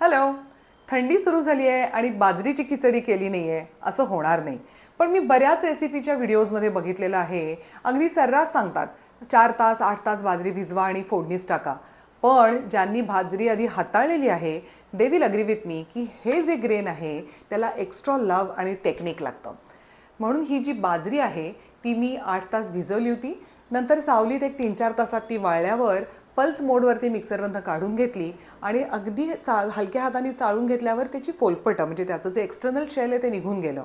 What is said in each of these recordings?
Hello. थंडी सुरू झाली आहे आणि बाजरीची खिचडी केली नाही आहे असं होणार नाही. पण मी बऱ्याच रेसिपीच्या व्हिडिओजमध्ये बघितलेलं आहे, अगदी सर्रास सांगतात 4 तास 8 तास बाजरी भिजवा आणि फोडणीच टाका. पण ज्यांनी बाजरी आधी हाताळलेली आहे they will agree with me की हे जे ग्रेन आहे त्याला एक्स्ट्रा लव आणि टेक्निक लागतं. म्हणून ही जी बाजरी आहे ती मी 8 तास भिजवली होती. नंतर सावलीत एक 3-4 तासात ती वाळल्यावर पल्स मोडवरती मिक्सरमधनं काढून घेतली आणि अगदी हलक्या हाताने चाळून घेतल्यावर त्याची फोलपटं म्हणजे त्याचं जे एक्सटर्नल शेल आहे ते निघून गेलं.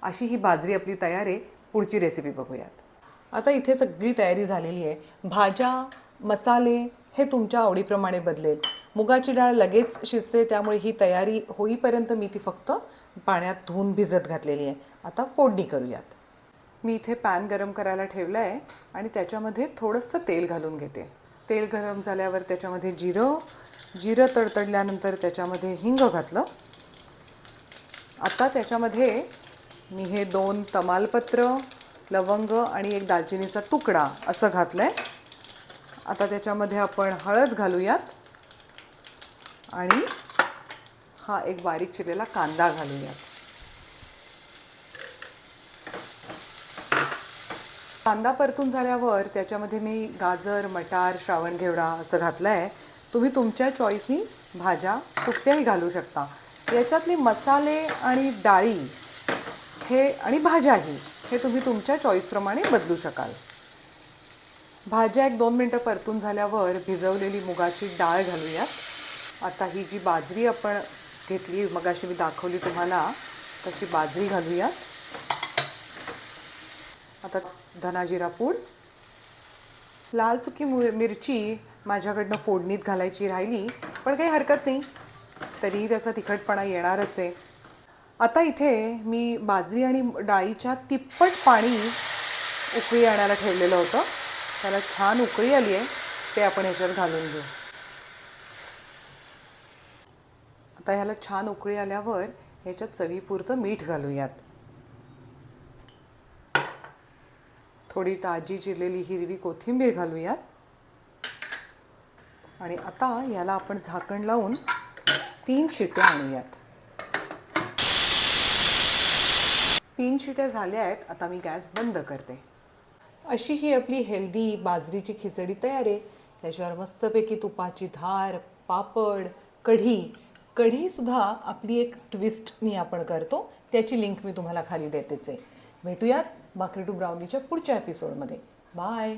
अशी ही बाजरी आपली तयार आहे. पुढची रेसिपी बघूयात. आता इथे सगळी तयारी झालेली आहे. भाज्या मसाले हे तुमच्या आवडीप्रमाणे बदलेल. मुगाची डाळ लगेच शिजते त्यामुळे ही तयारी होईपर्यंत मी ती फक्त पाण्यात धुवून भिजत घातलेली आहे. आता फोडणी करूयात. मी इथे पॅन गरम करायला ठेवलं आहे आणि त्याच्यामध्ये थोडंसं तेल घालून घेते. तेल गरम झाल्यावर त्याच्यामध्ये जिरं तडतडल्यानंतर त्याच्यामध्ये हिंग घातलं. आता त्याच्यामध्ये मी हे 2 तमालपत्र, लवंग आणि एक दालचिनीचा तुकडा असं घातलं आहे. आता त्याच्यामध्ये आपण हळद घालूयात आणि हा एक बारीक चिरलेला कांदा घालूयात. कांदा परतून झाल्यावर त्याच्यामध्ये मी गाजर, मटार, श्रावणघेवडा असं घातलं आहे. तुम्ही तुमच्या चॉईसनी भाज्या कुठल्याही घालू शकता. याच्यातले मसाले आणि डाळी हे आणि भाज्याही हे तुम्ही तुमच्या चॉईसप्रमाणे बदलू शकाल. भाज्या 1-2 मिनटं परतून झाल्यावर भिजवलेली मुगाची डाळ घालूयात. आता ही जी बाजरी आपण घेतली मगाशी मी दाखवली तुम्हाला तशी बाजरी घालूयात. आता धना जिरा पूड, लाल सुकी मिरची माझ्याकडनं फोडणीत घालायची राहिली पण काही हरकत नाही, तरीही त्याचा तिखटपणा येणारच आहे. आता इथे मी बाजरी आणि डाळीच्या तिप्पट पाणी उकळी आणायला ठेवलेलं होतं. त्याला छान उकळी आली आहे ते आपण ह्याच्यात घालून घेऊ. आता ह्याला छान उकळी आल्यावर ह्याच्यात चवीपुरतं मीठ घालूयात. थोडी ताजी चिरलेली हिरवी कोथिंबीर घालूयात आणि आता याला आपण झाकण लावून 3 शिट्या आणूयात. 3 शिट्या झाल्या आहेत. आता मी गॅस बंद करते. अशी ही आपली हेल्दी बाजरीची खिचडी तयार आहे. त्याच्यावर मस्तपैकी तुपाची धार, पापड, कढीसुद्धा आपली एक ट्विस्टनी आपण करतो. त्याची लिंक मी तुम्हाला खाली देतेच आहे. भेटूयात भाकरी टू ब्राउनीच्या पुढच्या एपिसोडमध्ये. बाय.